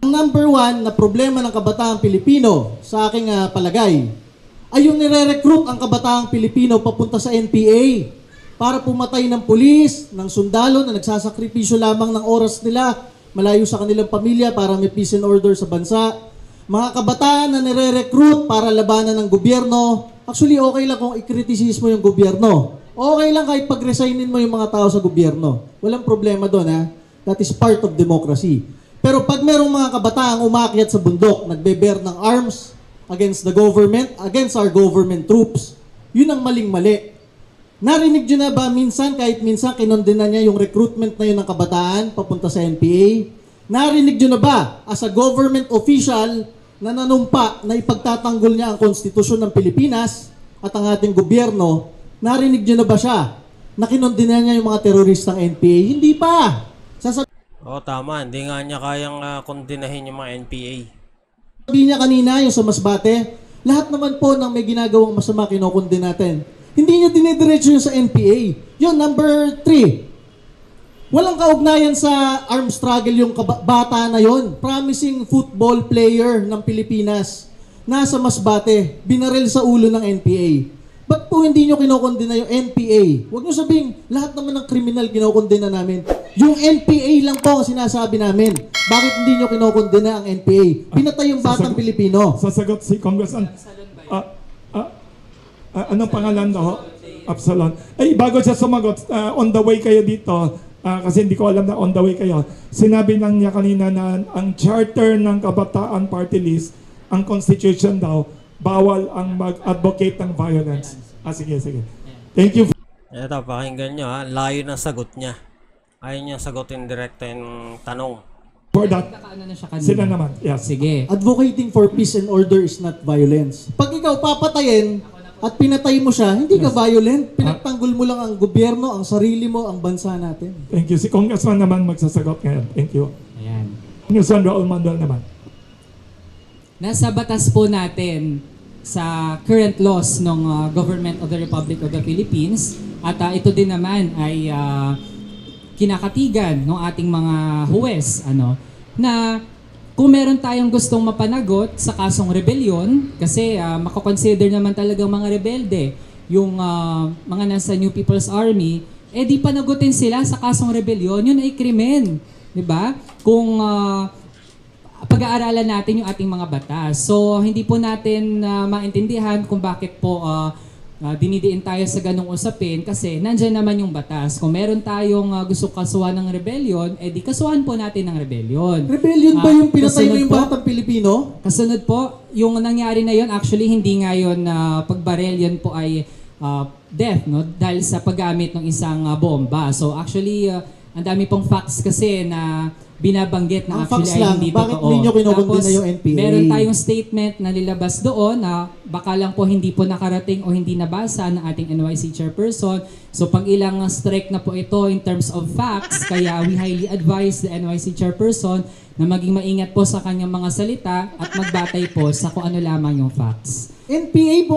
Ang number one na problema ng kabataang Pilipino sa aking palagay ay yung nire-recruit ang kabataang Pilipino papunta sa NPA para pumatay ng pulis, ng sundalo na nagsasakripisyo lamang ng oras nila malayo sa kanilang pamilya para may peace and order sa bansa. Mga kabataan na nire-recruit para labanan ng gobyerno. Actually, okay lang kung ikritisismo yung gobyerno. Okay lang kahit pag-resignin mo yung mga tao sa gobyerno. Walang problema doon, ha? That is part of democracy. Pero pag merong mga kabataang umakyat sa bundok, nagbe-bear ng arms against the government, against our government troops, yun ang maling-mali. Narinig nyo na ba minsan, kahit minsan kinondena niya yung recruitment na yun ng kabataan papunta sa NPA? Narinig nyo na ba as a government official na nanumpa na ipagtatanggol niya ang konstitusyon ng Pilipinas at ang ating gobyerno, narinig nyo na ba siya na kinondena niya yung mga teroristang NPA? Hindi pa! Tama. Hindi nga niya kayang kondenahin yung mga NPA. Sabi niya kanina, yung sa Masbate, lahat naman po ng may ginagawang masama kinokondena natin. Hindi niya dinidiretso yung sa NPA. Yun, number 3. Walang kaugnayan sa armed struggle yung bata na yon. Promising football player ng Pilipinas. Nasa Masbate, binaril sa ulo ng NPA. Ba't po hindi nyo kinokondena yung NPA? Huwag nyo sabihin, lahat naman ng kriminal kinokondena namin. Yung NPA lang po ang sinasabi namin. Bakit hindi nyo kinokondena ang NPA? Pinatay yung batang Pilipino. Sasagot si Congressman. Anong pangalan daw? Absalon. Ay, bago siya sumagot, on the way kayo dito, kasi hindi ko alam na on the way kayo, sinabi lang niya kanina na ang charter ng Kabataan Party List, ang constitution daw, bawal ang mag-advocate ng violence. Sige. Thank you. Ito, pakinggan nyo ha. Layo ng sagot niya. Ayaw niya sagutin direkta yung tanong. For that, sila naman. Yes. Sige. Advocating for peace and order is not violence. Pag ikaw papatayin at pinatay mo siya, hindi ka violent. Pinagtanggol mo lang ang gobyerno, ang sarili mo, ang bansa natin. Thank you. Si Congressman naman magsasagot ngayon. Thank you. Ayan. Congressman Raul Mandal naman. Nasa batas po natin sa current laws ng Government of the Republic of the Philippines at ito din naman ay kinakatigan ng ating mga huwes na kung meron tayong gustong mapanagot sa kasong rebellion kasi makakonsider naman talagang mga rebelde yung mga nasa New People's Army, di panagutin sila sa kasong rebellion, yun ay krimen, di ba? Kung pag-aaralan natin yung ating mga batas. So, hindi po natin maintindihan kung bakit po dinidiin tayo sa ganong usapin kasi nandyan naman yung batas. Kung meron tayong gusto kasuhan ng rebellion, di kasuhan po natin ng rebellion. Rebellion ba yung pinatay mo yung batang Pilipino? Kasunod po, yung nangyari na yon actually hindi nga yun pagbarel, yun po ay death, no? Dahil sa paggamit ng isang bomba. So actually, ang dami pong facts kasi na binabanggit na actually ay hindi totoo. Bakit hindi nyo kinokondena yung NPA? Meron tayong statement na nilabas doon na baka lang po hindi po nakarating o hindi nabasa ng ating NYC chairperson. So pag ilang strike na po ito in terms of facts, kaya we highly advise the NYC chairperson na maging maingat po sa kanyang mga salita at magbatay po sa kung ano lamang yung facts. NPA,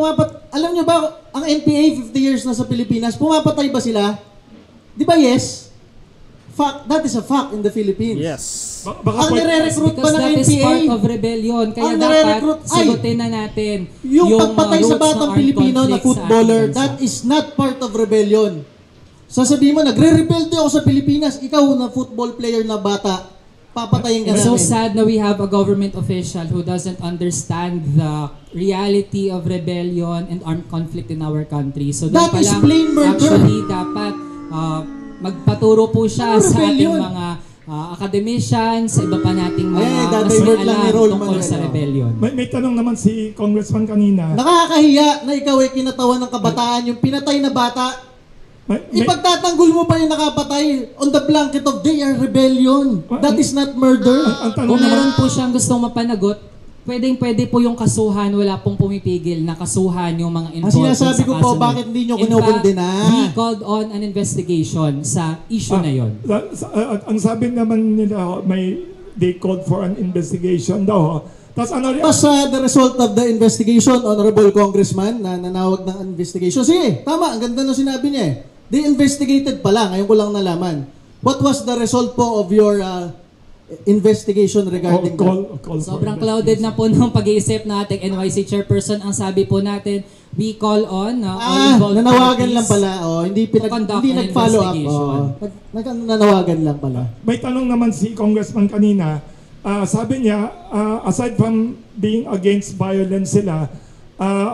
alam nyo ba, ang NPA 50 years na sa Pilipinas, pumapatay ba sila? Di ba yes? Fact, that is a fact in the Philippines. Yes. Ang nire-recruit pa ng that is NPA, part of rebellion. Kaya ang dapat sagutin na natin yung pagpatay sa roots batang ng Pilipino na conflict sa footballer, ating bansa. that is not part of rebellion. Sasabihin mo, nagre-rebelde ako sa Pilipinas, ikaw na football player na bata, papatayin ka It's so namin. sad na we have a government official who doesn't understand the reality of rebellion and armed conflict in our country. So That doon pa is lang, plain murder. actually, dapat magpaturo po siya sa ating rebellion? mga academicians, sa iba pa nating mga mas dadivert may lang ni alam Roll tungkol Manuel. sa rebellion. May tanong naman si Congressman kanina. Nakakahiya na ikaw ay kinatawan ng kabataan, yung pinatay na bata, ipagtatanggol mo pa yung nakapatay on the blanket of they are rebellion. That is not murder. Ang tanong Kung naman, meron po siyang gustong mapanagot, pwede po yung kasuhan, wala pong pumipigil na kasuhan yung mga Ang involved sinasabi sa ko kaso po, na yun. bakit hindi nyo In fact, kinokondena? we called on an investigation sa issue na yon. ang sabi naman nila, they called for an investigation daw. Tapos ano rin? Pas the result of the investigation, Honorable Congressman, na nanawag ng investigation. Sige, tama, ang ganda ng sinabi niya eh. They investigated pala, ngayon ko lang nalaman. What was the result po of your investigation regarding that. Call for Sobrang clouded na po ng pag-iisip natin. NYC Chairperson, ang sabi po natin, we call on all involved Nanawagan parties lang pala. Hindi to conduct hindi an nag-follow up. investigation. Nanawagan lang pala. May tanong naman si Congressman kanina. Sabi niya, aside from being against violence sila,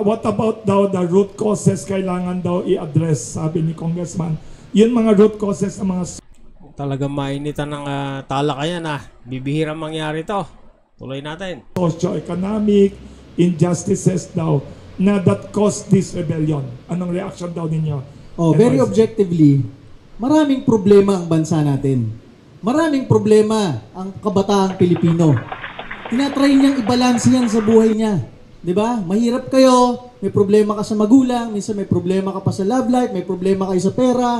what about daw the root causes kailangan daw i-address, sabi ni Congressman. Yun mga root causes ng mga Talagang mainitan ng talakayan Bibihirang mangyari to. Tuloy natin. socio-economic injustices daw na that caused this rebellion. Anong reaction daw ninyo? Very objectively, maraming problema ang bansa natin. Maraming problema ang kabataang Pilipino. Tinatry niyang i-balance yan sa buhay niya. 'Di ba? Mahirap kayo, may problema ka sa magulang, minsan may problema ka pa sa love life, may problema kayo sa pera,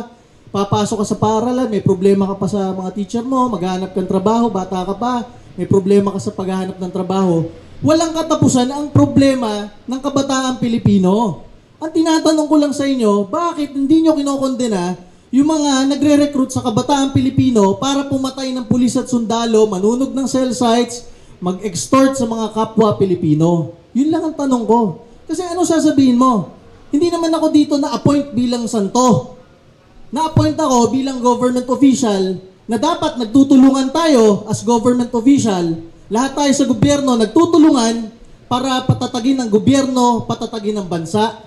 papasok ka sa paaralan, may problema ka pa sa mga teacher mo, maghahanap kang trabaho, bata ka pa, may problema ka sa paghahanap ng trabaho. Walang katapusan ang problema ng kabataang Pilipino. Ang tinatanong ko lang sa inyo, bakit hindi nyo kinokondena yung mga nagre-recruit sa kabataang Pilipino para pumatay ng pulis at sundalo, manunog ng cell sites, mag-extort sa mga kapwa Pilipino? Yun lang ang tanong ko. Kasi ano sasabihin mo? Hindi naman ako dito na-appoint bilang santo. Na-appoint ako bilang government official na dapat nagtutulungan tayo as government official. Lahat tayo sa gobyerno nagtutulungan para patatagin ang gobyerno, patatagin ang bansa.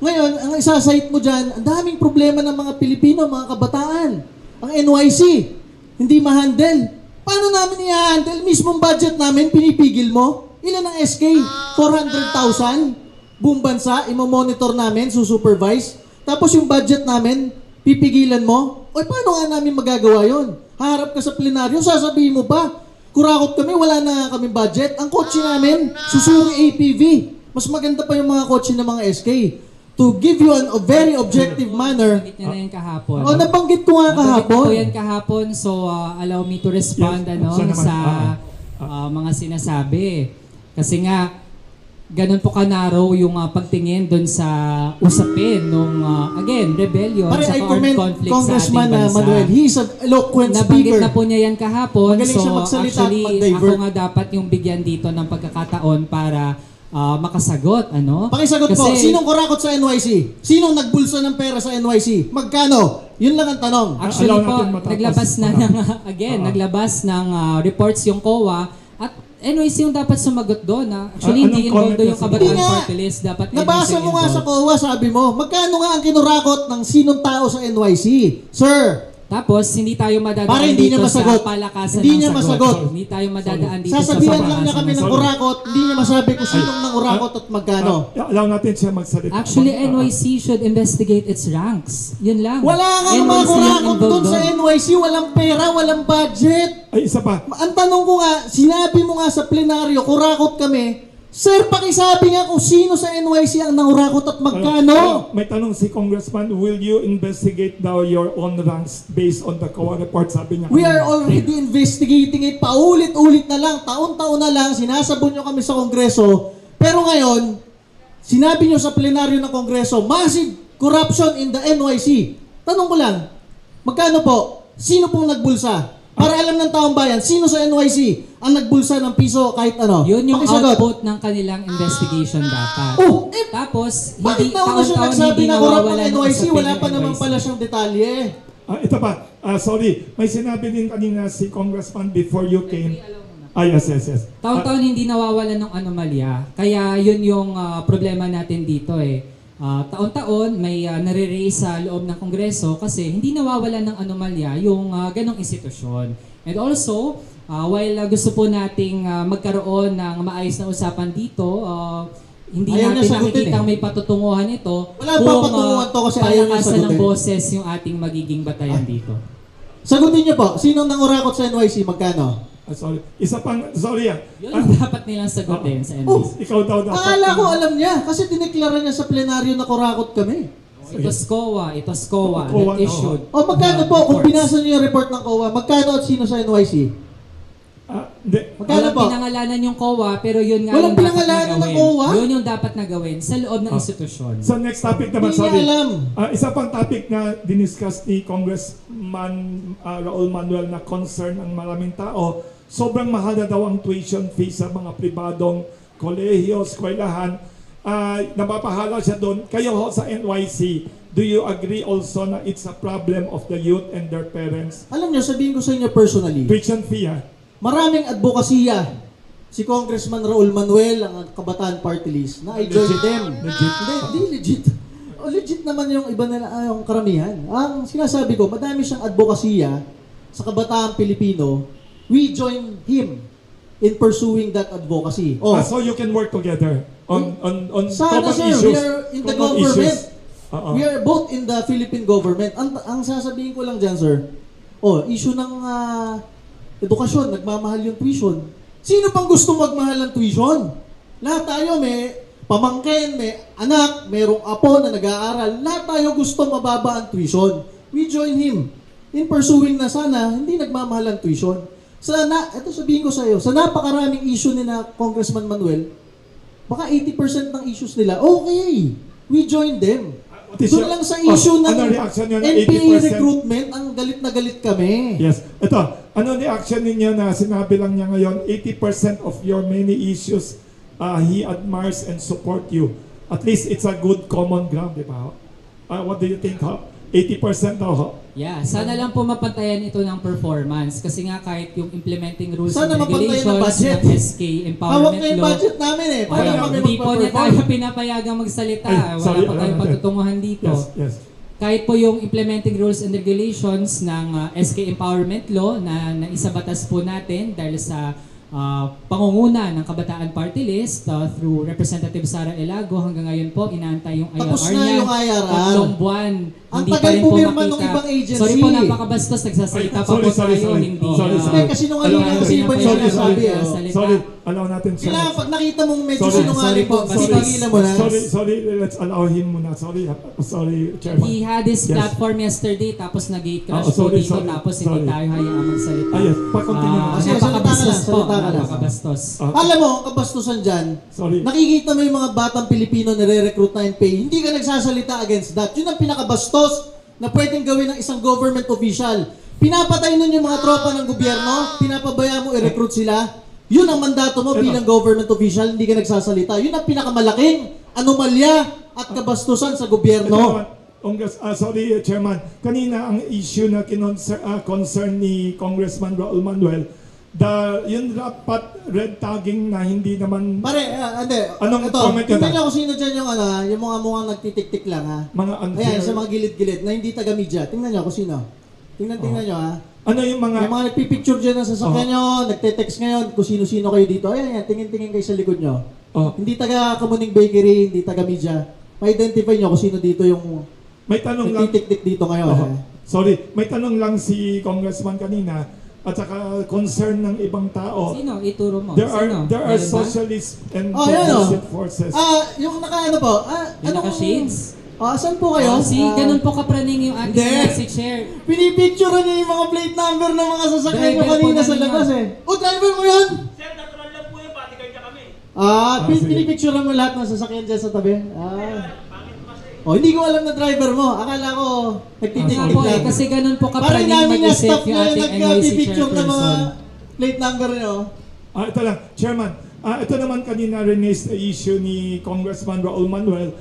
Ngayon, ang isasite mo dyan, ang daming problema ng mga Pilipino, mga kabataan. Ang NYC, hindi ma-handle. Paano namin i-handle? Mismong budget namin, pinipigil mo? Ilan ang SK? 400,000? Buong bansa, imo-monitor namin, susupervise. Tapos yung budget namin, pipigilan mo? O paano nga namin magagawa yon? Harap ka sa plenaryo, sasabihin mo pa, kurakot kami, wala na kami budget. Ang kotse namin, Suzuki APV. Mas maganda pa yung mga kotse ng mga SK. To give you a very objective manner. Nabanggit niya na yan kahapon. Nabanggit ko nga kahapon. Nabanggit ko yan kahapon, so allow me to respond Yes, siya naman. sa mga sinasabi. Kasi nga, ganun po ka-narrow yung pagtingin doon sa usapin nung, again, rebellion Pare, sa I commend conflict Congressman sa ating bansa. Manuel. He's an eloquent Nabanggit speaker. na po niya yan kahapon. Magaling So siya magsalita at actually, mag-divert. ako nga dapat yung bigyan dito ng pagkakataon para makasagot. Pakisagot po, Kasi- sinong kurakot sa NYC? Sinong nagbulsa ng pera sa NYC? Magkano? Yun lang ang tanong. Actually Allow po, natin matapos. naglabas na ng, naglabas ng reports yung COA at NYC yung dapat sumagot doon. Actually, Anong hindi involved comment doon yung niya sa- Kabataan Hindi nga. Party List. Dapat Nabasa NYC mo nga sa involved. COA, sabi mo, magkano nga ang kinurakot ng sinong tao sa NYC? Sir, Tapos, hindi tayo madadaan Para hindi niya dito masagot. sa palakasan Hindi ng niya sagot. masagot. Hindi tayo madadaan dito sasabihan sa lang niya kami ng Sorry. kurakot, hindi niya masabi kung sinong nang kurakot at magkano. Allow natin siya magsalita. Actually, NYC should investigate its ranks. Yun lang. Wala nga mga NYC yung kurakot involved doon sa NYC, walang pera, walang budget. Ay, isa pa. Ang tanong ko nga, sinabi mo nga sa plenaryo, kurakot kami. Sir, pakisabi nga kung sino sa NYC ang nangurakot at magkano. May tanong si Congressman, will you investigate daw your own ranks based on the COA report? Sabi niya. We are kanina. already investigating it. Paulit-ulit na lang, taon-taon na lang, sinasabon nyo kami sa Kongreso. Pero ngayon, sinabi nyo sa plenaryo ng Kongreso, massive corruption in the NYC. Tanong ko lang, magkano po? Sino pong nagbulsa? Para alam ng taong bayan, sino sa NYC ang nagbulsa ng piso kahit ano? Yun yung Pakisagot. output ng kanilang investigation dapat. Oh, Tapos, Bakit hindi na una siya taon-taon nagsabi hindi na corrupt nawawala ng ng NYC? usapin Wala yung pa naman NYC. pala siyang detalye. Ito pa. Sorry. May sinabi din kanina si Congressman before you came. Yes. Taon-taon hindi nawawala ng anomalya. Kaya yun yung problema natin dito eh. Taon-taon may nare-raise sa loob ng Kongreso kasi hindi nawawala ng anomalya yung ganong institusyon. And also, while gusto po nating magkaroon ng maayos na usapan dito, hindi Ayaw niya natin sagutin nakikita may patutunguhan ito Wala pa patutunguhan to kasi ayaw niya palakasan ng sagutin. boses yung ating magiging batayan dito. Sagutin niyo po, sino nangurakot sa NYC? Magkano? Sorry. Isa pang, sorry Yun ang dapat nilang sagutin sa NBC. Ikaw daw dapat. Akala ko alam niya kasi dineklara niya sa plenaryo na kurakot kami. Ito SCOA COA, that issued. O magkano po, kung reports. binasa niyo yung report ng COA, magkano at sino sa NYC? Hindi. Magkano Walang po? pinangalanan yung COA, pero yun nga Walang yung dapat na pinangalanan ng gawin. COA? Yun yung dapat na gawin sa loob ng institusyon. So next topic naman, Hindi niya sorry. alam. Isa pang topic na diniscuss ni Congressman Raul Manuel na concern ng maraming tao sobrang mahal na daw ang tuition fee sa mga pribadong kolehiyo, eskwelahan. Napapahala siya doon. Kayo ho sa NYC, do you agree also na it's a problem of the youth and their parents? Alam nyo, sabihin ko sa inyo personally, Tuition fee, ha? maraming advokasya si Congressman Raul Manuel, ang Kabataan Party List, na I joined Legit. them. Legit. Hindi legit. Legit naman yung iba nila, yung karamihan. Ang sinasabi ko, madami siyang advokasya sa Kabataang Pilipino. We join him in pursuing that advocacy. So you can work together on Sana common sir, issues. we are in the common government. issues. Oo. We are both in the Philippine government. Ang sasabihin ko lang dyan, sir, issue ng edukasyon, nagmamahal yung tuition. Sino pang gusto magmahal ng tuition? Lahat tayo may pamangkin, may anak, mayroong apo na nag-aaral. Lahat tayo gusto mababa ang tuition. We join him in pursuing na sana hindi nagmamahal ang tuition. Ito sabihin ko sa iyo, sa napakaraming issue ni na Congressman Manuel, baka 80% ng issues nila, okay, we join them. What is Doon your- lang sa issue ng ano reaction nyo na NPA 80%? recruitment, ang galit na galit kami. Yes. Ito, ano reaction ninyo na sinabi lang niya ngayon, 80% of your many issues, he admires and support you. At least it's a good common ground, di ba? What do you think, ho? 80% daw, ho? Yeah, sana lang po mapantayan ito ng performance kasi nga kahit yung implementing rules Sana and mapantayan ng regulations budget. ng SK Hawak Empowerment na yung Law, budget namin eh. Paano Kaya kami hindi po niya tayo magpa-perform? pinapayagang magsalita. Ay, sorry, Wala pa tayong ano, patutunguhan dito. Yes. Kahit po yung implementing rules and regulations ng SK Empowerment Law na naisabatas po natin dahil sa pangunguna ng Kabataan Party List through Representative Sara Elago. Hanggang ngayon po, inaantay yung IRR Tapos na niya. yung IRR. Tatlong buwan. Ang Hindi pa tagal rin po pumirma makita. ng ibang agency. Sorry po, napakabastos. Nagsasalita pa po tayo. Hindi. Sorry. Hindi, kasi nung Alam ano natin. kasi iba yung Sorry, sinasabi. sorry. Sorry, allow natin siya. Kailangan pag nakita mong medyo Sorry. sinungaling Sorry po, doon, sorry. tigilan mo na. Sorry, let's allow him muna. Sorry, Chairman. He had his Yes. platform yesterday tapos nag-crash po Sorry, dito sorry, tapos sorry. hindi tayo hayaan magsalita. Yes, pa-continue. Sige, Napakabastos salita ka po. lang, salita ka lang. Napakabastos. Alam mo, ang kabastusan dyan, Sorry. nakikita mo yung mga batang Pilipino na re-recruit na NPA, hindi ka nagsasalita against that. Yun ang pinakabastos na pwedeng gawin ng isang government official. Pinapatay nun yung mga tropa ng gobyerno, pinapabaya mo i-recruit sila, yun ang mandato mo bilang government official, hindi ka nagsasalita. Yun ang pinakamalaking anomalya at kabastusan sa gobyerno. Sorry, Chairman. Kanina ang issue na concern ni Congressman Raul Manuel, yung dapat red tagging na hindi naman Pare, hindi. Anong Ito, comment ka tingnan na? nyo kung sino dyan yung, yung mga mukhang nagtitik-tik lang ha. mga unfair. Ayan, sa mga gilid-gilid na hindi taga-media. Tingnan nyo kung sino. Tingnan nyo ha. Ano yung mga... Yung mga nagpipicture dyan ng sasakyan nyo, nagte-text ngayon kung sino-sino kayo dito. Ayan, tingin-tingin kayo sa likod nyo. Oh, Hindi taga Kamuning Bakery, hindi taga-media. Ma-identify nyo kung sino dito yung may tanong lang. nagtitik-tik dito ngayon. Oh, ha? sorry, may tanong lang si Congressman kanina at saka concern ng ibang tao. Sino? Ituro mo. There Sino? are Meron ba? socialist and Yan progressive forces. yung naka-ano po? Yung naka-shades? Saan po kayo? Ganun po kapraning yung ating Hindi. message share. Pinipicture niyo yung mga plate number ng mga sasakyan nyo Driver po kanina sa namin labas yun. eh. Driver mo yun? Sir, natural lang po yung bodyguard niya kami. sige. Pinipicture mo lahat ng sasakyan dyan sa tabi? Hindi ko alam na driver mo. Akala ko Nga nagtitik-tik po lang. kasi ganun po Parang kapraning namin na mag-isip staff yung na ating NYC nagpipicture ng mga chairperson. plate number nyo. Ito lang, Chairman. Ito naman kanina released na issue ni Congressman Raul Manuel.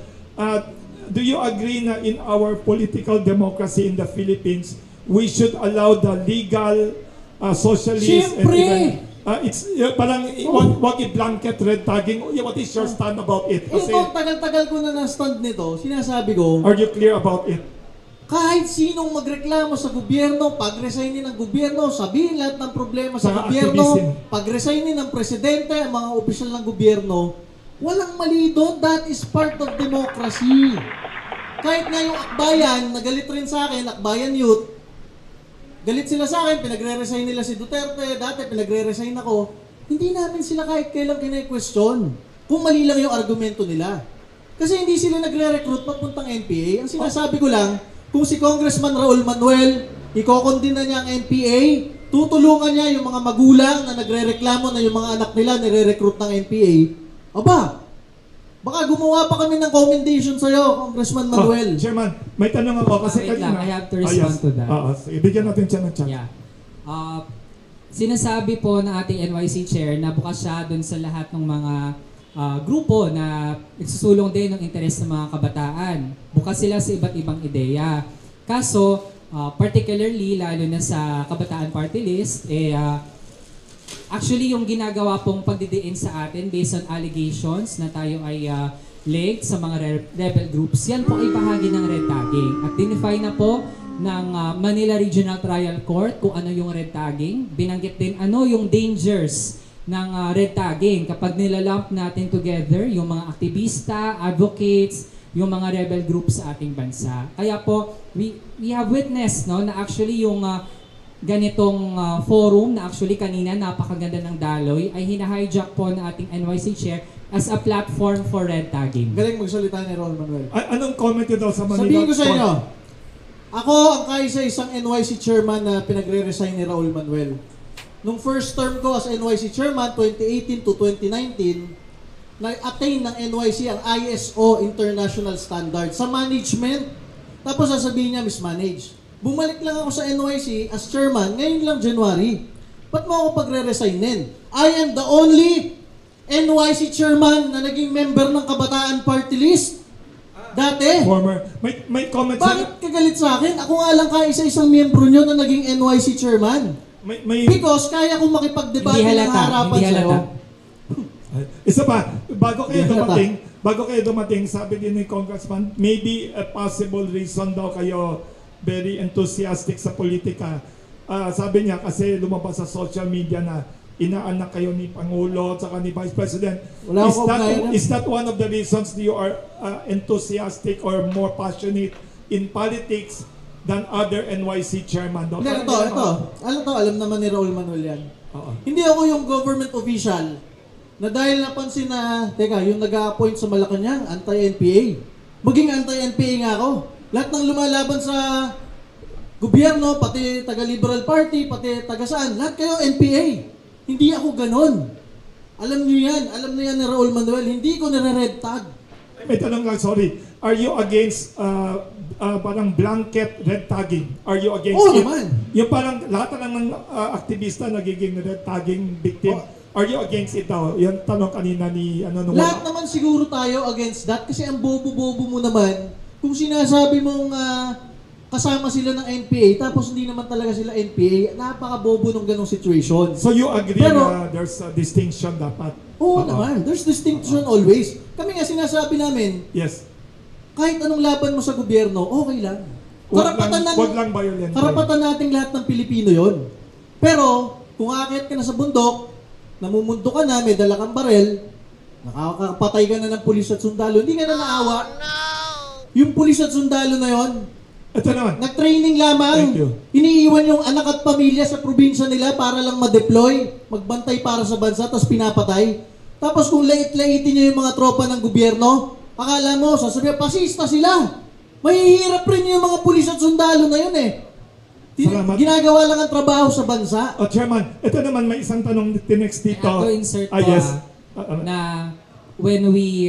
Do you agree na in our political democracy in the Philippines, we should allow the legal socialists Siyempre! it's parang wag i-blanket red tagging. What is your stand about it? Kasi, Ito, tagal-tagal ko na na-stand nito. Sinasabi ko, are you clear about it? kahit sinong magreklamo sa gobyerno, pag-resignin ng gobyerno, sabihin lahat ng problema sa Saka gobyerno, activism. pag-resignin ng presidente, ang mga opisyal ng gobyerno, walang mali doon. That is part of democracy. Kahit nga yung Akbayan, nagalit rin sa akin, Akbayan Youth, galit sila sa akin, pinagre-resign nila si Duterte, dati pinagre-resign ako, hindi namin sila kahit kailan kina-question kung mali lang yung argumento nila. Kasi hindi sila nagre-recruit papuntang NPA. Ang sinasabi ko lang, kung si Congressman Raul Manuel, ikokondin na niya ang NPA, tutulungan niya yung mga magulang na nagre-reklamo na yung mga anak nila nire-recruit ng NPA, aba, baka gumawa pa kami ng commendation sa'yo, Congressman Manuel. Chairman, may tanong ako kasi Wait lang, kanina. I have to respond to that. Sige, bigyan natin siya ng chance. Yeah. sinasabi po ng ating NYC Chair na bukas siya dun sa lahat ng mga grupo na nagsusulong din ng interes ng mga kabataan. Bukas sila sa iba't ibang ideya. Kaso, particularly, lalo na sa Kabataan Party List, actually yung ginagawa pong pagdidiin sa atin based on allegations na tayo ay linked sa mga rebel groups, yan po ay bahagi ng red tagging. At dinify na po ng Manila Regional Trial Court kung ano yung red tagging. Binanggit din ano yung dangers ng red tagging kapag nilalump natin together yung mga aktivista, advocates, yung mga rebel groups sa ating bansa. Kaya po, we have witnessed no, na actually yung ganitong forum na actually kanina napakaganda ng daloy ay hina-hijack po ng ating NYC Chair as a platform for red tagging. Galing magsalita ni Raul Manuel. Anong comment nyo daw sa Manila? Sabihin ko sa inyo, ako ang kaisa-isang NYC chairman na pinagre-resign ni Raul Manuel. Nung first term ko as NYC chairman, 2018 to 2019, na-attain ng NYC ang ISO International Standard sa management. Tapos sasabihin niya, mismanage. Bumalik lang ako sa NYC as chairman, ngayon lang January. Ba't mo ako pagre-resignin? I am the only NYC chairman na naging member ng Kabataan Party List. Dati. Former. May comment Bakit kagalit sa akin? Ako nga lang kaisa-isang miyembro nyo na naging NYC chairman. may Because kaya kong makipagdebate Hindi ng halata, harapan hindi halata. sa'yo. Isa pa, bago kayo Hindi dumating, sabi din ni Congressman, maybe a possible reason daw kayo very enthusiastic sa politika. Sabi niya kasi lumabas sa social media na inaanak kayo ni Pangulo at saka ni Vice President. Wala akong ugnayan. Is that one of the reasons you are enthusiastic or more passionate in politics than other NYC chairman? Hindi, ito. Alam naman ni Raul Manuel yan. Oo. Hindi ako yung government official na dahil napansin na, yung nag-a-appoint sa Malacanang, anti-NPA. Maging anti-NPA nga ako. Lahat ng lumalaban sa gobyerno, pati taga-Liberal Party, pati taga-saan, lahat kayo NPA. Hindi ako ganon. Alam niyo yan. Alam na yan ni Raul Manuel. Hindi ko nare-red tag. May tanong lang, sorry. Are you against parang blanket red tagging? Are you against Oo it? naman. Yung parang lahat ng aktivista nagiging red tagging victim. Are you against it daw? Yung tanong kanina ni nung Lahat naman siguro tayo against that kasi ang bobo-bobo mo naman kung sinasabi mong kasama sila ng NPA tapos hindi naman talaga sila NPA, napaka-bobo ng ganong situation. So you agree Pero, na there's a distinction dapat? Oo naman, there's distinction always. Kami nga sinasabi namin, Yes. kahit anong laban mo sa gobyerno, okay lang. Wag lang violent. Karapatan nating lahat ng Pilipino yon. Pero, kung aakyat ka na sa bundok, namumundo ka na, may dala kang barel, nakakapatay ka na ng pulis at sundalo, hindi ka na naawa. Yung pulis at sundalo na yon, Ito naman. nag-training lamang. Thank you. Iniiwan yung anak at pamilya sa probinsya nila para lang ma-deploy, magbantay para sa bansa, tapos pinapatay. Tapos kung lait-laitin niyo yung mga tropa ng gobyerno, akala mo, sasabihin, pasista sila. Mahihirap rin yung mga pulis at sundalo na yun eh. Salamat. Ginagawa lang ang trabaho sa bansa. Chairman, ito naman may isang tanong tinext dito. Ako insert po yes. na when we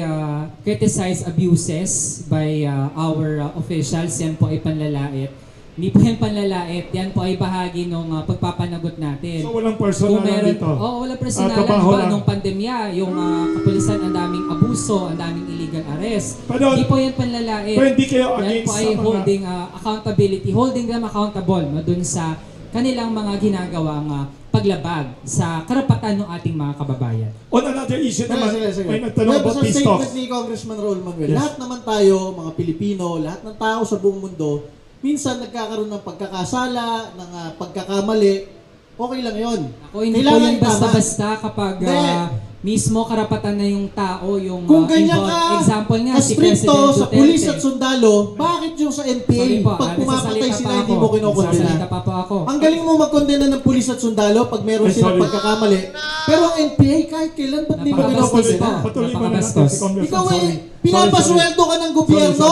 criticize abuses by our officials, yan po ay panlalait. Hindi po yan panlalait, yan po ay bahagi ng pagpapanagot natin. So walang personal Kung meron, dito? walang personalan. trabaho Diba, lang. nung pandemya, yung kapulisan, ang daming abuso, ang daming illegal arrest. Pero- Hindi po yan panlalait. Pero hindi kayo Yan against po ay sa mga- holding accountability, holding them accountable dun sa kanilang mga ginagawang paglabag sa karapatan ng ating mga kababayan. On another issue naman, Sige. may nagtanong Well, about sa peace statement talks. ni Congressman Raul Manuel, Yes. lahat naman tayo, mga Pilipino, lahat ng tao sa buong mundo, minsan nagkakaroon ng pagkakasala, ng pagkakamali, okay lang yon. Ako hindi po Kailangan yun itama. basta-basta kapag Hindi. mismo karapatan na yung tao yung Kung ganyan involved. ka, Example nga, si kastrikto President sa Duterte. pulis at sundalo, bakit yung sa NPA, Sorry po, pag pumapatay nagsasalita sila, pa hindi ako. mo kinokondena? Nagsasalita pa po ako. Ang galing mo magkondena ng pulis at sundalo pag meron Ay, silang sorry. pagkakamali. Pero ang NPA, kahit kailan, ba't di mo Napakabastos kinokondena? po. Patuloy mo na natin Napakabastos. si Congressman. Ikaw Sorry. eh, pinapasweldo ka ng gobyerno,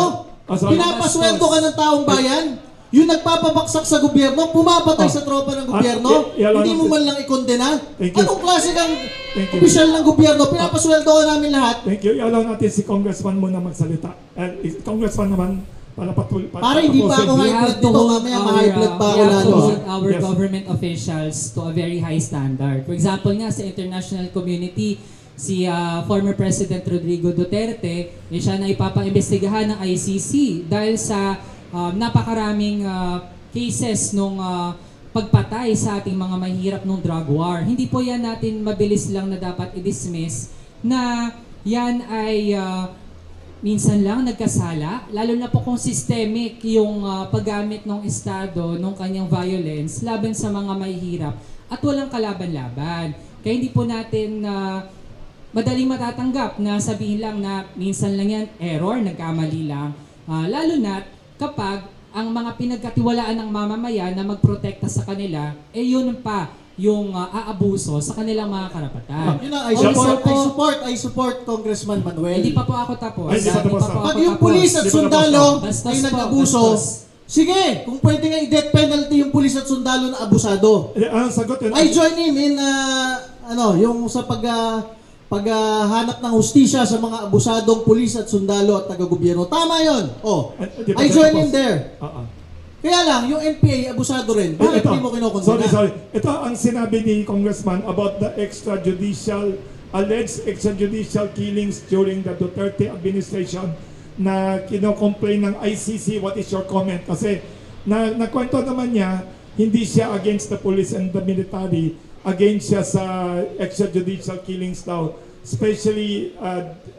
Sorry. pinapasweldo ka ng taong bayan, yung nagpapabaksak sa gobyerno, pumapatay sa tropa ng gobyerno, hindi mo man lang ikondena? Thank you. Anong klase kang Thank you. opisyal ng gobyerno? Pinapasweldo ka namin lahat. Thank you. I-allow natin si Congressman muna magsalita. Congressman naman, Para hindi pa ako We high blood have to dito, hold mamaya ma-high blood pa ako we have to lalo. hold our Yes. government officials to a very high standard. For example nga sa international community, si former President Rodrigo Duterte, siya na ipapaimbestigahan ng ICC dahil sa napakaraming cases nung pagpatay sa ating mga mahirap nung drug war. Hindi po yan natin mabilis lang na dapat i-dismiss na yan ay minsan lang nagkasala, lalo na po kung systemic yung paggamit ng Estado ng kanyang violence laban sa mga mahihirap at walang kalaban-laban. Kaya hindi po natin madaling matatanggap na sabihin lang na minsan lang yan, error, nagkamali lang. Lalo na kapag ang mga pinagkatiwalaan ng mamamayan na magprotekta sa kanila, yun pa yung aabuso sa kanilang mga karapatan. Yun na, Also I support Congressman Manuel. Hindi pa po ako tapos. Ay, hindi pa tapos. Pag yung pulis at sundalo Bastos ay po, nag-abuso, bastos. sige, kung pwede nga i-death penalty yung pulis at sundalo na abusado. Ang sagot yun. I join him in yung sa paghanap ng hustisya sa mga abusadong pulis at sundalo at taga-gobyerno. Tama 'yon. Di pa I join tapos. him there. Oo. Kaya lang, yung NPA abusado rin. Bakit hindi mo kinokondena? Sorry. Ito ang sinabi ni Congressman about the alleged extrajudicial killings during the Duterte administration na kinocomplain ng ICC. What is your comment? Kasi nakwento naman niya, hindi siya against the police and the military, against siya sa extrajudicial killings daw. Especially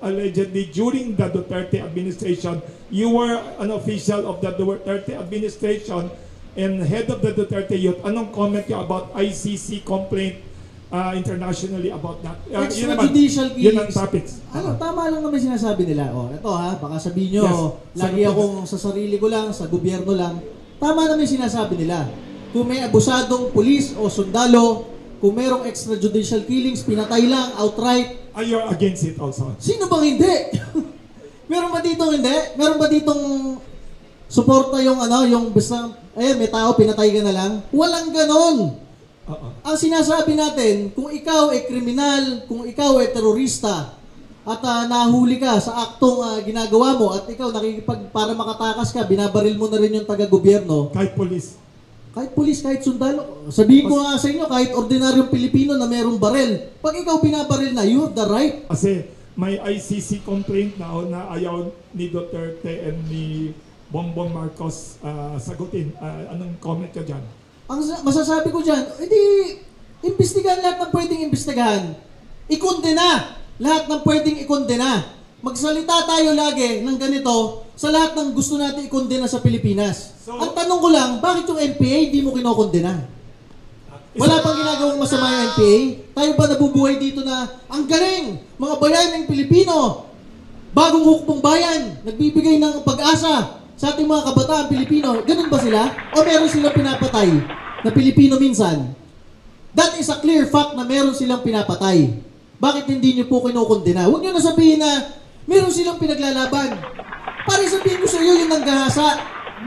allegedly during the Duterte administration, you were an official of the Duterte administration and head of the Duterte Youth. Anong comment you about ICC complaint internationally about that? Extrajudicial Yun ang killings. topics. Tama lang naman sinasabi nila. Ito baka sabihin nyo, Yes. lagi Sagot. akong sa sarili ko lang, sa gobyerno lang. Tama naman yung sinasabi nila. Kung may abusadong pulis o sundalo, kung merong extrajudicial killings, pinatay lang, outright, You're against it also. sino bang hindi? Meron ba ditong hindi? Meron ba ditong suporta yung basta, may tao, pinatay ka na lang? Walang ganon. Oo. Ang sinasabi natin, kung ikaw ay kriminal, kung ikaw ay terorista, at nahuli ka sa aktong ginagawa mo, at ikaw para makatakas ka, binabaril mo na rin yung taga-gobyerno, Kahit police. kahit pulis, kahit sundalo. Sabihin ko nga sa inyo, kahit ordinaryong Pilipino na merong barel, pag ikaw binabaril na, you have the right. Kasi may ICC complaint na ayaw ni Duterte and ni Bongbong Marcos sagutin. Anong comment ka dyan? Ang masasabi ko dyan, imbestigahan lahat ng pwedeng imbestigahan. Ikondena lahat ng pwedeng ikondena. Magsalita tayo lagi ng ganito sa lahat ng gusto natin ikondena sa Pilipinas. So, ang tanong ko lang, bakit yung NPA hindi mo kinokondena? Wala bang ginagawang masama yung NPA? Tayo ba nabubuhay dito na ang galing, mga bayaning Pilipino, bagong hukbong bayan, nagbibigay ng pag-asa sa ating mga kabataan Pilipino. Ganun ba sila? O meron silang pinapatay na Pilipino minsan? That is a clear fact na meron silang pinapatay. Bakit hindi nyo po kinokondena? Huwag nyo na sabihin na meron silang pinaglalaban. Para sabihin ko sa iyo yung nanggahasa.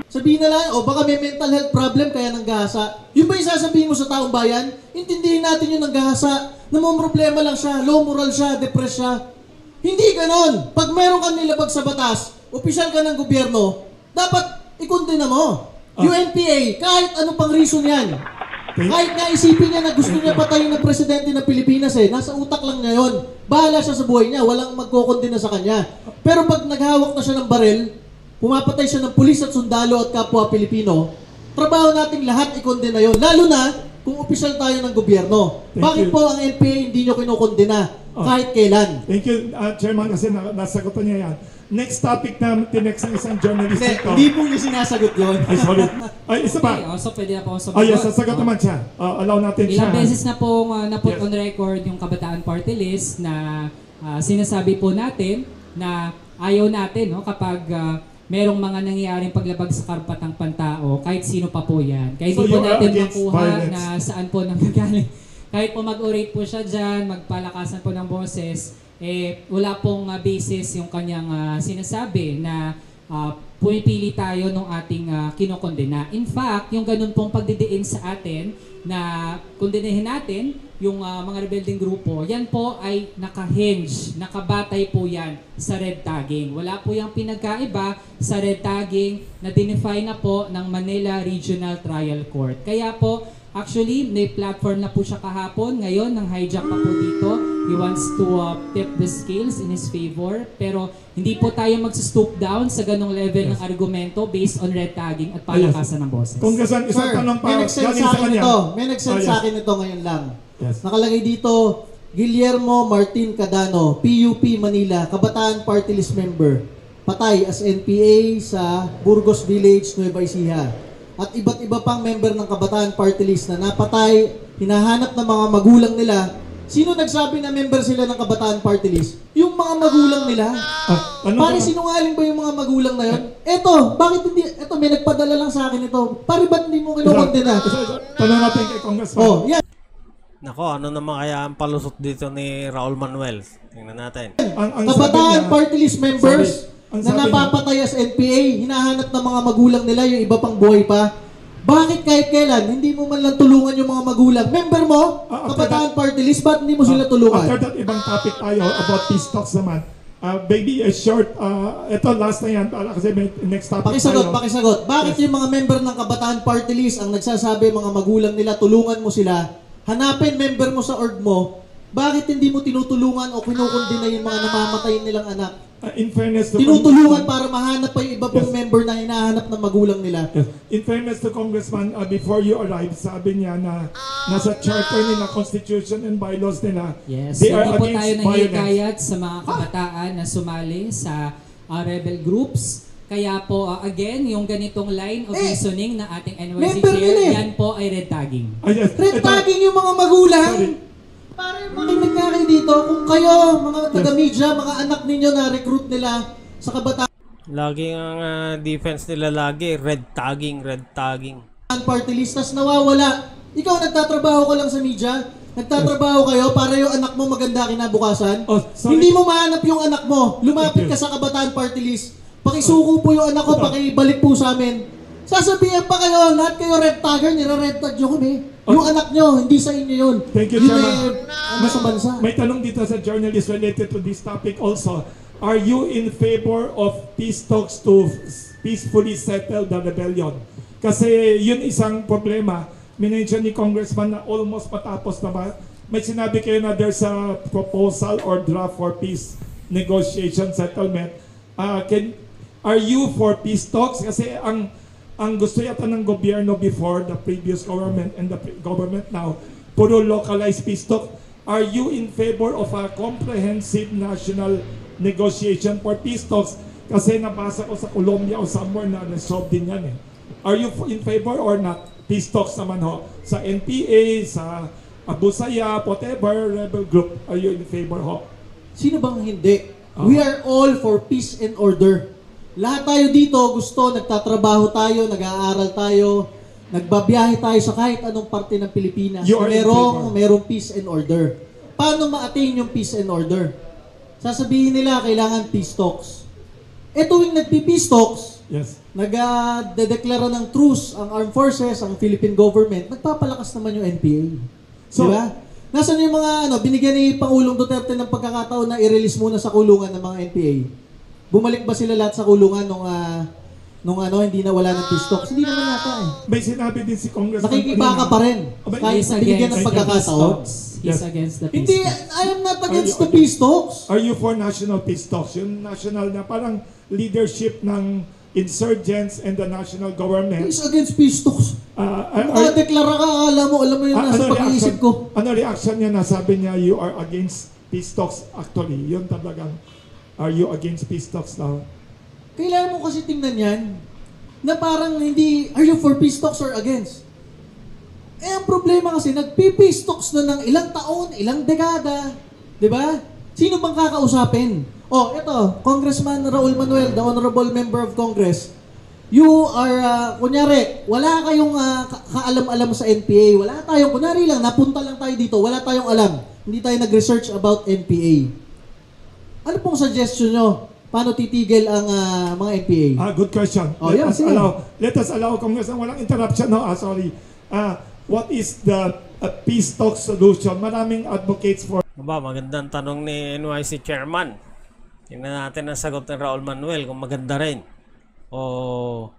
Sabihin na lang, baka may mental health problem kaya nanggahasa. Yun ba yung sasabihin mo sa taong bayan? Intindihin natin yung nanggahasa. Na may problema lang siya, low moral siya, depressed siya. Hindi ganon. Pag meron kang nilabag sa batas, opisyal ka ng gobyerno, dapat ikondena mo. Yung NPA, kahit ano pang reason yan. Kahit nga isipin niya na gusto niya patayin ng presidente ng Pilipinas nasa utak lang niya yun. Bahala siya sa buhay niya, walang magkokondena sa kanya. Pero pag naghawak na siya ng baril, pumapatay siya ng pulis at sundalo at kapwa Pilipino, trabaho nating lahat ikondena yun. Lalo na kung opisyal tayo ng gobyerno. Bakit po ang NPA hindi nyo kinokondena kahit kailan? Thank you, Chairman, kasi nasagutan niya yan. Next topic na tinext ng isang journalist dito. Hindi po niya sinasagot yun. Ay, sorry. Ay, isa pa. Okay, so pwede na po ako Yes, sasagot naman siya. Allow natin siya. Ilang beses na pong na-put Yes. on record yung Kabataan Party List na sinasabi po natin na ayaw natin kapag merong mga nangyayaring paglabag sa karapatang pantao, kahit sino pa po yan. Kahit So hindi po you are natin against makuha violence? na saan po nanggagaling. Kahit po mag-orate po siya dyan, magpalakasan po ng boses, wala pong basis yung kanyang sinasabi na pumipili tayo ng ating kinokondena. In fact, yung ganun pong pagdidiin sa atin na kondenahin natin yung mga rebelding grupo, yan po ay naka-hinge, nakabatay po yan sa red tagging. Wala po yung pinagkaiba sa red tagging na dinefine na po ng Manila Regional Trial Court. Kaya po, actually, may platform na po siya kahapon. Ngayon, nang hijack pa po dito. He wants to tip the scales in his favor. Pero hindi po tayo mag-stoop down sa ganong level ng argumento based on red tagging at palakasan ng boses. Congressman, isang Sir, tanong pa may nag-send galing sa sa akin kanya. ito. May nag-send Oh, sa yes. akin ito ngayon lang. Yes. Nakalagay dito, Guillermo Martin Cadano, PUP Manila, Kabataan Party List Member. Patay as NPA sa Burgos Village, Nueva Ecija. At iba't iba pang member ng Kabataan Party List na napatay, hinahanap ng mga magulang nila. Sino nagsabi na member sila ng Kabataan Party List? Yung mga magulang nila. Ano Pare, ba? sinungaling ba yung mga magulang na yun? Eto, bakit hindi? Eto, may nagpadala lang sa akin ito. Pare, ba't hindi mo kinukondena? Tanong natin kay Congressman. Oh, yan. Nako, ano naman kaya ang palusot dito ni Raul Manuel? Tingnan natin. Ang sabi Kabataan niya- Party List members Ang na sabi niya- napapatay as NPA, hinahanap ng mga magulang nila, yung iba pang buhay pa. Bakit kahit kailan, hindi mo man lang tulungan yung mga magulang? Member mo, After Kabataan Party List, ba't hindi mo sila tulungan? After that, ibang topic tayo about peace talks naman. Maybe a short, ito last na yan, para kasi may next topic Pakisagot, tayo. pakisagot. Bakit yung mga member ng Kabataan Party List ang nagsasabi mga magulang nila, tulungan mo sila, hanapin member mo sa org mo, bakit hindi mo tinutulungan o kinukundina yung mga namamatay nilang anak? In fairness to Tinutulungan para mahanap pa yung iba pang Yes. member na hinahanap ng magulang nila. Yes. In fairness to Congressman, before you arrived, sabi niya na nasa charter nila, constitution and bylaws nila, Yes, they hindi are po against tayo violence. nahihikayat sa mga kabataan na sumali sa rebel groups. Kaya po, again, yung ganitong line of reasoning na ating NYC member Chair, nila eh. yan po ay red tagging. Yes. Red Ito, tagging yung mga magulang. Sorry. Para makinig nga kayo dito, kung kayo, mga taga-media, mga anak ninyo na recruit nila sa Kabataan Lagi ang defense nila lagi, red tagging, red tagging. Party List, tas nawawala. Ikaw, nagtatrabaho ka lang sa media, nagtatrabaho kayo para yung anak mo maganda kinabukasan. Oh, sorry. Hindi mo mahanap yung anak mo. Lumapit ka sa Kabataan Party List. Pakisuko po yung anak ko, pakibalik po sa amin. Sasabihan pa kayo, lahat kayo red tagger, nire-red tag nyo kami. Yung anak nyo, hindi sa inyo yun. Thank you, Yun Chairman. ano sa bansa. May tanong dito sa journalist related to this topic also. Are you in favor of peace talks to peacefully settle the rebellion? Kasi yun isang problema. Minention ni Congressman na almost patapos na ba? May sinabi kayo na there's a proposal or draft for peace negotiation settlement. Are you for peace talks? Kasi ang gusto yata ng gobyerno before, the previous government and the government now, puro localized peace talk. Are you in favor of a comprehensive national negotiation for peace talks? Kasi nabasa ko sa Colombia o somewhere na resolve din yan eh. Are you in favor or not? Peace talks naman ho. Sa NPA, sa Abu Sayyaf, whatever rebel group, are you in favor ho? Sino bang hindi? We are all for peace and order. Lahat tayo dito gusto, nagtatrabaho tayo, nag-aaral tayo, nagbabiyahe tayo sa kahit anong parte ng Pilipinas. You are in favor. Merong peace and order. Paano ma-attain yung peace and order? Sasabihin nila, kailangan peace talks. E tuwing nagpi-peace talks, Yes. nag-dedeklara ng truce ang armed forces, ang Philippine government, nagpapalakas naman yung NPA. So- Diba? Nasaan yung mga binigyan ni Pangulong Duterte ng pagkakataon na i-release muna sa kulungan ng mga NPA? Bumalik ba sila lahat sa kulungan nung hindi na wala ng peace talks? Hindi naman yata eh. May sinabi din si Congressman. Nakikibaka pa rin. Kahit He's binigyan ng against the peace pagkakataon. talks. He's Yes. against the peace Hindi, talks. I am not against Are the you- peace talks. Are you for national peace talks? Yung national na parang leadership ng insurgents and the national government. He's against peace talks. Kung makadeklara ka, alam mo yung nasa pag-iisip ko. Ano reaction niya na sabi niya you are against peace talks actually? Yun talagang, are you against peace talks now? Kailangan mo kasi tingnan yan na parang hindi, are you for peace talks or against? Eh, ang problema kasi, nagpi-peace talks na ng ilang taon, ilang dekada. Di ba? Sino bang kakausapin? Oh, ito, Congressman Raul Manuel, the Honorable Member of Congress. You are, kunyari, wala kayong kaalam-alam sa NPA. Wala tayong, kunyari lang, napunta lang tayo dito, wala tayong alam. Hindi tayo nag-research about NPA. Ano pong suggestion nyo? Paano titigil ang mga NPA? Good question. Oh, yeah, sige. Let us allow, Congressman, walang interruption, no? Sorry. what is the peace talk solution? Maraming advocates for Aba, magandang tanong ni NYC Chairman. Tingnan natin ang sagot ni Raul Manuel kung maganda rin. O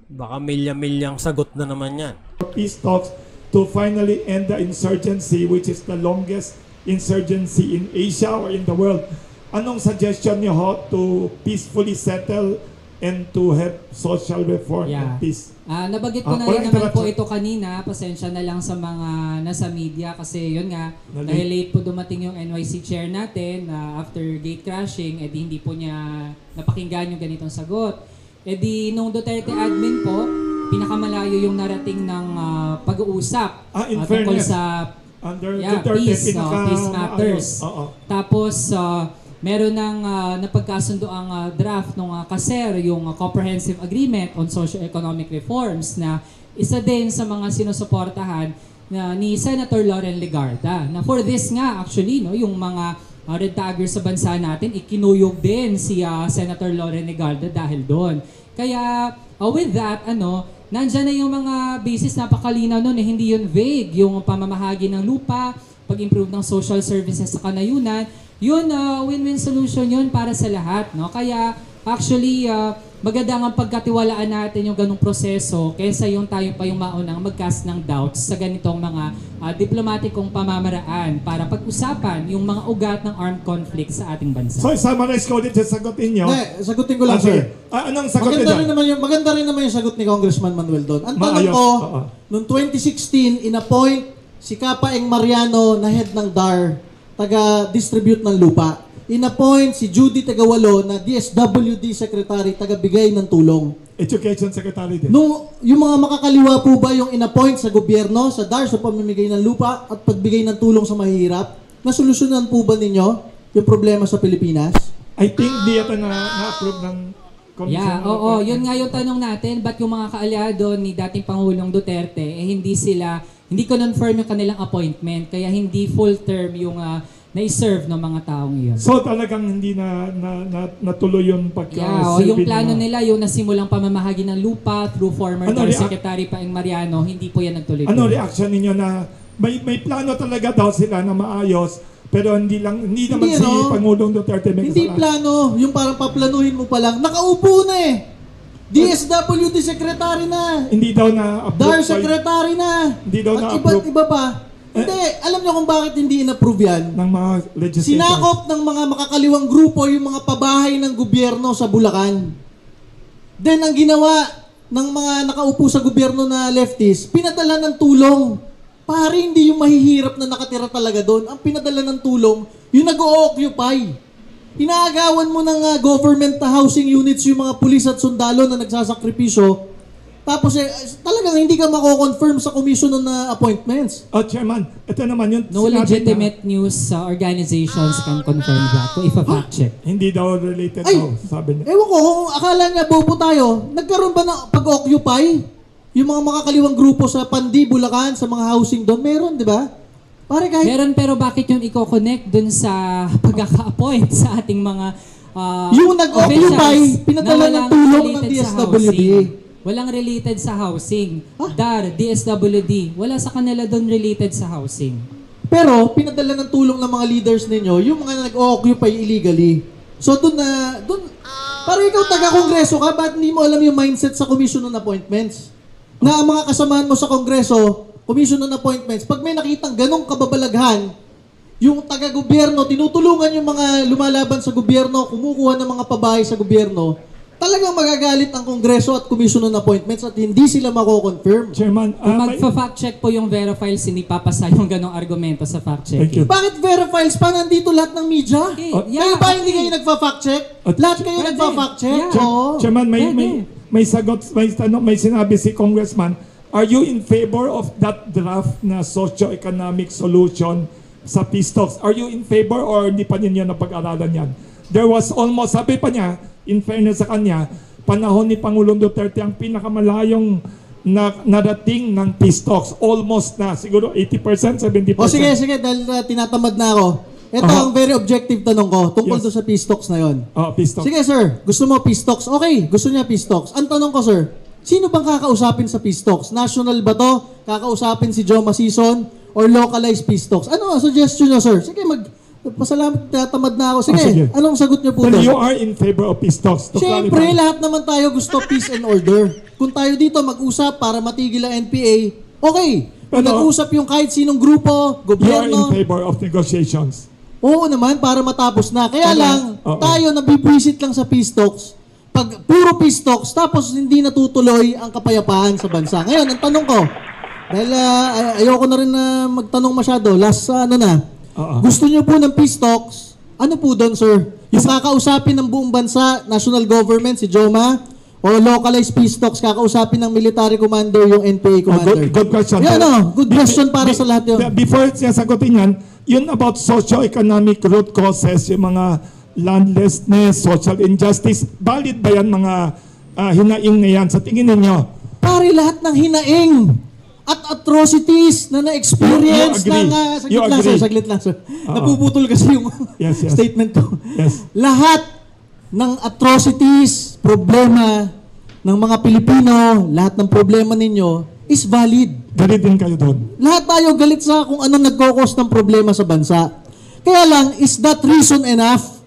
baka milya-milyang sagot na naman yan. peace talks to finally end the insurgency, which is the longest insurgency in Asia or in the world. Anong suggestion niyo ho to peacefully settle and to have social reform and peace? Nabanggit ko na walang rin naman po interruption. ito kanina. Pasensya na lang sa mga nasa media kasi yun nga, Nalate. dahil late po dumating yung NYC chair natin after gate crashing, hindi po niya napakinggan yung ganitong sagot. Nung Duterte admin po, pinakamalayo yung narating ng pag-uusap In tungkol fairness, sa under peace, Duterte, peace matters. Oo. Tapos, meron ng napagkasundo ang draft ng KASER, yung Comprehensive Agreement on Socio-Economic Reforms, na isa din sa mga sinusuportahan ni Senator Loren Legarda. Na for this nga, actually, no, yung mga red taggers sa bansa natin, ikinuyog din si Senator Loren Legarda dahil doon. Kaya, with that, nandyan na yung mga basis, napakalinaw nun, hindi yun vague. Yung pamamahagi ng lupa, pag-improve ng social services sa kanayunan, yun, win-win solution yun para sa lahat. No? Kaya, actually, maganda ang pagkatiwalaan natin yung ganung proseso kaysa yung tayo pa yung maunang mag-cast ng doubts sa ganitong mga diplomatikong pamamaraan para pag-usapan yung mga ugat ng armed conflict sa ating bansa. So, summarize ko ulit sa sagutin nyo. Hindi, sagutin ko lang, sir. Anong sagot Maganda rin, nyo? maganda rin naman yung sagot ni Congressman Manuel doon. Ang tanong Maayos, ko, oo. noong 2016, inappoint si Kapaeng Mariano na head ng DAR, taga-distribute ng lupa. Inappoint si Judy Tagawalo na DSWD Secretary, taga-bigay ng tulong. Education Secretary din. Yung mga makakaliwa po ba yung inappoint sa gobyerno, sa DAR, sa pamimigay ng lupa at pagbigay ng tulong sa mahihirap? Nasolusyonan po ba ninyo yung problema sa Pilipinas? I think di yata na-approve ng Commission. Yeah, oo. Yun nga yung tanong natin, ba't yung mga kaalyado ni dating Pangulong Duterte, hindi confirm yung kanilang appointment, kaya hindi full term yung na-serve ng mga taong iyon. So talagang hindi natuloy yung Yung plano nila, yung nasimulang pamamahagi ng lupa through former Ano DAR react- Secretary Paeng Mariano, hindi po yan nagtuloy. Ano reaction ninyo na may plano talaga daw sila na maayos, pero hindi naman Hindi, si no? Pangulong Duterte may Hindi kasalanan. plano, yung parang paplanuhin mo pa lang, nakaupo na eh. DSWD Secretary na. Hindi daw na-approve. DAR Secretary na. Hindi daw At na-approve. iba't iba pa. Hindi, alam niyo kung bakit hindi in-approve yan? ng mga legislators. Sinakop ng mga makakaliwang grupo yung mga pabahay ng gobyerno sa Bulacan. Then ang ginawa ng mga nakaupo sa gobyerno na leftists, pinadala ng tulong. Pare, hindi yung mahihirap na nakatira talaga doon. Ang pinadala ng tulong, yung nag-o-occupy. Inaagawan mo ng government na housing units yung mga pulis at sundalo na nagsasakripisyo. Tapos talagang hindi ka mako-confirm sa commission na appointments. Chairman, ito naman yung No sinabi legitimate news organizations can confirm that. Kung ipa-fact check. hindi daw related Ay! daw, sabi niya. Ewan ko, kung akala niya bobo tayo, nagkaroon ba ng pag-occupy? Yung mga makakaliwang grupo sa Pandi, Bulacan, sa mga housing doon, meron, di ba? Pare kahit... Meron, pero bakit yung i-connect dun sa pagkaka-appoint sa ating mga Yung nag-occupy, officials pinadala na ng walang tulong ng related sa DSWD. housing? Walang related sa housing. DAR, DSWD, wala sa kanila doon related sa housing. Pero, pinadala ng tulong ng mga leaders ninyo, yung mga nag-occupy illegally. So, doon para ikaw taga-kongreso ka, ba't hindi mo alam yung mindset sa commission on appointments? Na ang mga kasamahan mo sa kongreso, commission on appointments, pag may nakitang ganong kababalaghan, yung taga-gobyerno, tinutulungan yung mga lumalaban sa gobyerno, kumukuha ng mga pabahay sa gobyerno, talagang magagalit ang kongreso at commission on appointments at hindi sila mako-confirm. Chairman, Magpa-fact check po yung Verifiles, hindi papasa yung ganong argumento sa fact check. Thank you. Bakit verifies pa? Nandito lahat ng media? Kayo ba hindi kayo nagpa-fact check? Lahat kayo Pwede. nagpa-fact check? Yeah. Oo. Chairman, Pwede. may sagot, may sinabi si Congressman, are you in favor of that draft na socio-economic solution sa peace talks? Are you in favor or hindi pa ninyo napag-aralan yan? There was almost, sabi pa niya, in fairness sa kanya, panahon ni Pangulong Duterte ang pinakamalayong narating ng peace talks. Almost na, siguro 80%, 70%. O sige, dahil tinatamad na ako. Ito ang very objective tanong ko tungkol Yes. doon sa peace talks na yon. Peace talks. Sige sir, gusto mo peace talks? Okay, gusto niya peace talks. Ang tanong ko sir, Sino bang kakausapin sa peace talks? National ba to? Kakausapin si Joe Masison or localized peace talks? Ano ang suggestion nyo, sir? Sige, pasalamat, tamad na ako. Sige, sige. anong sagot nyo po But doon? you are in favor of peace talks. To Siyempre, clarify. lahat naman tayo gusto peace and order. Kung tayo dito mag-usap para matigil ang NPA, okay. Kung Pero- nag-usap yung kahit sinong grupo, You are in gobyerno, favor of negotiations. oo naman, para matapos na. Kaya Ano? lang, Oo. tayo nabibwisit lang sa peace talks. Pag puro peace talks, tapos hindi natutuloy ang kapayapaan sa bansa. Ngayon, ang tanong ko, dahil ayoko na rin na magtanong masyado, last ano na, Oo. gusto niyo po ng peace talks, ano po doon, sir? Yung kakausapin ng buong bansa, national government, si Joma, o localized peace talks, kakausapin ng military commander, yung NPA commander? Good question. Yan, good question para sa lahat yun. Before siya sagutin yan, yun about socio-economic root causes, yung mga landlessness, social injustice, valid ba yan mga hinaing na yan sa tingin ninyo? Pare, lahat ng hinaing at atrocities na na-experience You agree. ng... You agree. Saglit lang, sir. Napuputol kasi yung Yes, yes. statement ko. Yes. Lahat ng atrocities, problema ng mga Pilipino, lahat ng problema ninyo is valid. Galit din kayo doon. Lahat tayo galit sa kung ano nagkakos ng problema sa bansa. Kaya lang, is that reason enough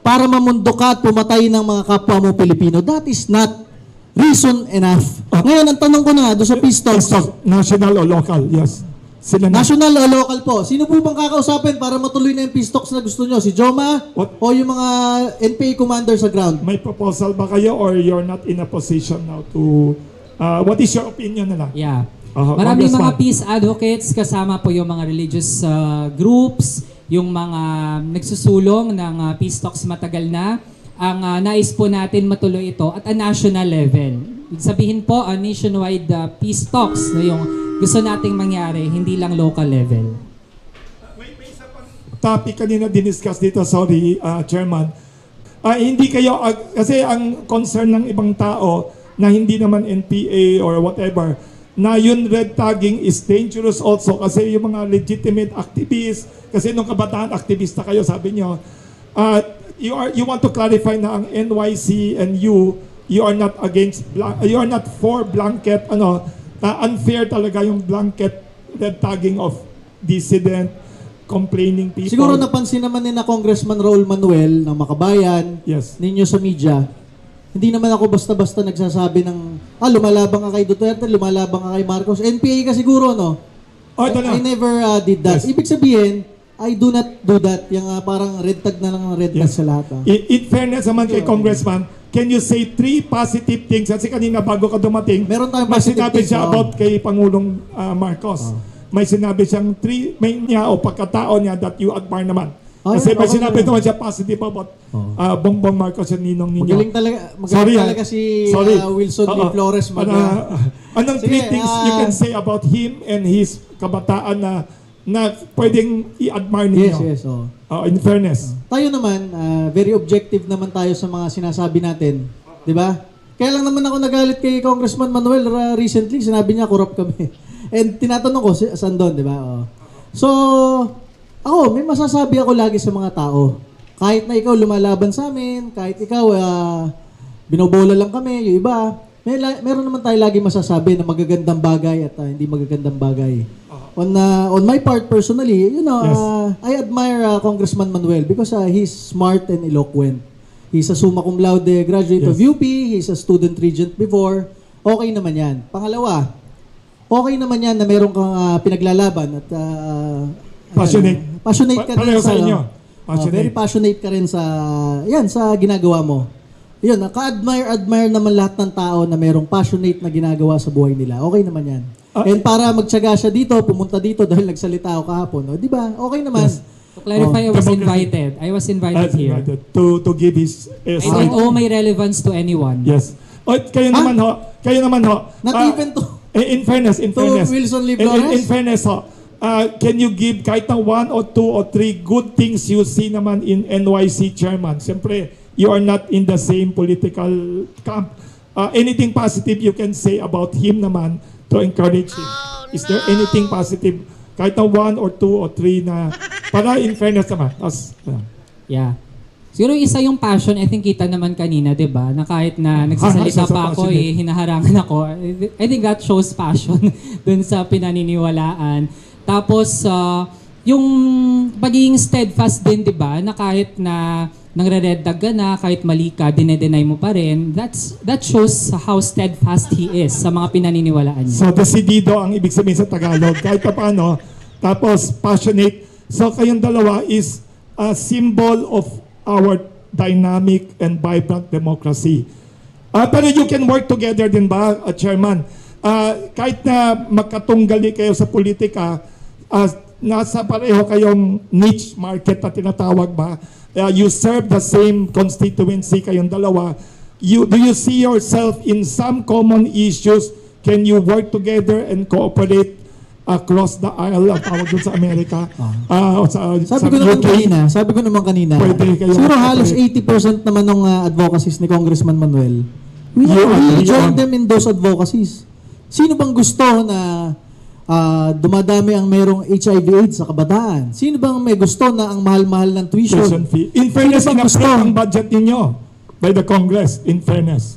para mamundo ka at pumatay ng mga kapwa mo Pilipino? That is not reason enough. Ngayon, ang tanong ko na doon sa peace talks, National or local, yes. Sila na. national o local po, sino po bang kakausapin para matuloy na yung peace talks na gusto nyo? Si Joma What? o yung mga NPA commander sa ground? May proposal ba kayo or you're not in a position now to... what is your opinion na lang? Yeah. Congressman. Maraming mga peace advocates, kasama po yung mga religious groups, yung mga nagsusulong ng peace talks matagal na. Ang nais po natin matuloy ito at a national level. Ibig sabihin po, a nationwide peace talks na yung gusto nating mangyari, hindi lang local level. May isa pang topic kanina diniscuss dito, sorry, Chairman. Hindi kayo, kasi ang concern ng ibang tao na hindi naman NPA or whatever, na yun red tagging is dangerous also kasi yung mga legitimate activists, kasi nung kabataan activista kayo, sabi nyo, you want to clarify na ang NYC and you are not against, you are not for blanket, unfair talaga yung blanket red tagging of dissident, complaining people. Siguro napansin naman ni na Congressman Raul Manuel ng Makabayan, Yes. ninyo sa media, hindi naman ako basta-basta nagsasabi ng, lumalabang ka kay Duterte, lumalabang ka kay Marcos. NPA ka siguro, no? Ito na. I never did that. Yes. Ibig sabihin, I do not do that. Yung parang red tag na lang ng red tag Yes. sa lahat. In fairness naman kay Congressman, can you say 3 positive things? Kasi kanina bago ka dumating, Meron tayong may positive sinabi things, siya oo. about kay Pangulong Marcos. May sinabi siyang 3, may niya o pagkatao niya that you admire naman. Kasi Ayun, may okay sinabi naman. naman siya positive about Bongbong Marcos at ninong ninyo. Magaling talaga, talaga si Wilson Lee Flores. Anong Sige, 3 things you can say about him and his kabataan na pwedeng i-admire ninyo? Yes. Oh. In fairness. Tayo naman, very objective naman tayo sa mga sinasabi natin. Di ba? Kaya lang naman ako nagalit kay Congressman Manuel recently. Sinabi niya, corrupt kami. And tinatanong ko, saan doon, di ba? Oh. So, ako, may masasabi ako lagi sa mga tao. Kahit na ikaw lumalaban sa amin, kahit ikaw binobola lang kami, yung iba, meron naman tayo lagi masasabi na magagandang bagay at hindi magagandang bagay. On my part personally, Yes. I admire Congressman Manuel because he's smart and eloquent. He's a summa cum laude graduate of Yes. UP, he's a student regent before. Okay naman yan. Pangalawa, okay naman yan na meron kang pinaglalaban at Passionate. Passionate ka Pareho rin sa inyo. Passionate. very passionate ka rin sa ginagawa mo. Yun, ka-admire naman lahat ng tao na merong passionate na ginagawa sa buhay nila. Okay naman yan. And para magtiyaga siya dito, pumunta dito dahil nagsalita ako kahapon. Di ba? Okay naman. Yes. To clarify, I was Democracy. invited. I was invited here. To give his I side. don't owe my relevance to anyone. Yes. Kayo naman ho. Not even to In fairness. Wilson Lee In Flores? fairness ho. Can you give kahit na 1 or 2 or 3 good things you see naman in NYC chairman? Siyempre, you are not in the same political camp. Anything positive you can say about him naman to encourage him? Is there anything positive? Kahit na 1 or 2 or 3 na para in fairness naman. Yeah. Siguro isa yung passion, I think kita naman kanina, 'di ba? Na kahit na nagsasalita pa ako, hinaharangan ako. I think that shows passion dun sa pinaniniwalaan. Tapos yung pagiging steadfast din, 'di ba? Na kahit na nangre-red-tag ka na, kahit mali ka, dinedenay mo pa rin. That shows how steadfast he is sa mga pinaniniwalaan niya. So, decidido ang ibig sabihin sa Tagalog. Kahit pa paano, tapos passionate. So, kayong dalawa is a symbol of our dynamic and vibrant democracy. Pero you can work together din ba, Chairman? Kahit na magkatunggali kayo sa politika, nasa pareho kayong niche market na tinatawag ba? You serve the same constituency kayong dalawa. Do you see yourself in some common issues? Can you work together and cooperate across the aisle ang tawag doon sa Amerika? Sabi ko naman kanina, Pwede kayo siguro halos mag-cooperate. 80% naman ng advocacies ni Congressman Manuel, we join them in those advocacies. Sino bang gusto na dumadami ang merong HIV/AIDS sa kabataan? Sino bang may gusto na ang mahal-mahal ng tuition? Tuition fee. In fairness, Sino bang gusto? in-approve ang budget ninyo by the Congress, in fairness.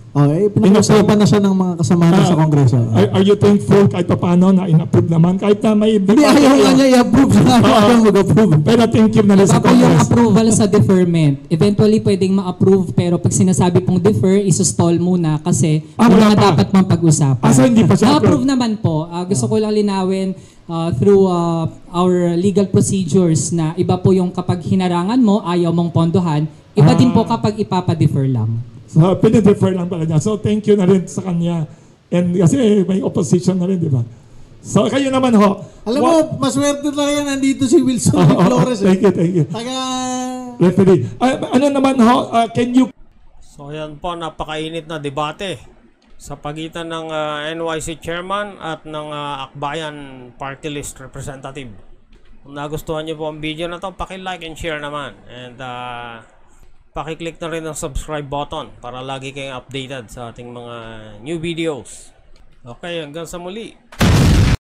Pinag-usapan na siya ng mga kasama sa Kongreso. Are you thankful kahit pa paano na in-approve naman? Kahit na may... Hindi, ayaw nga niya i-approve. Ayaw mag-approve. Pero thank you na rin sa Tapos yung Congress. approval sa deferment, eventually pwedeng ma-approve pero pag sinasabi pong defer, isostall muna kasi wala mga pa. dapat mang pag-usapan. So hindi pa siya Na-approve naman po. Gusto ko lang linawin through our legal procedures na iba po yung kapag hinarangan mo, ayaw mong pondohan, iba din po kapag ipapa-defer lang. So, pinidefer lang pala niya. So, thank you na rin sa kanya. And kasi may opposition na rin, di ba? So, kayo naman ho. Alam mo, maswerte talaga nandito si Wilson Flores. Thank you. Taga... Referee. Ano naman ho, can you... So yan po, napakainit na debate sa pagitan ng NYC Chairman at ng Akbayan Party List Representative. Kung nagustuhan niyo po ang video na to, paki-like and share naman. And paki-click na rin ang subscribe button para lagi kayong updated sa ating mga new videos. Okay, hanggang sa muli.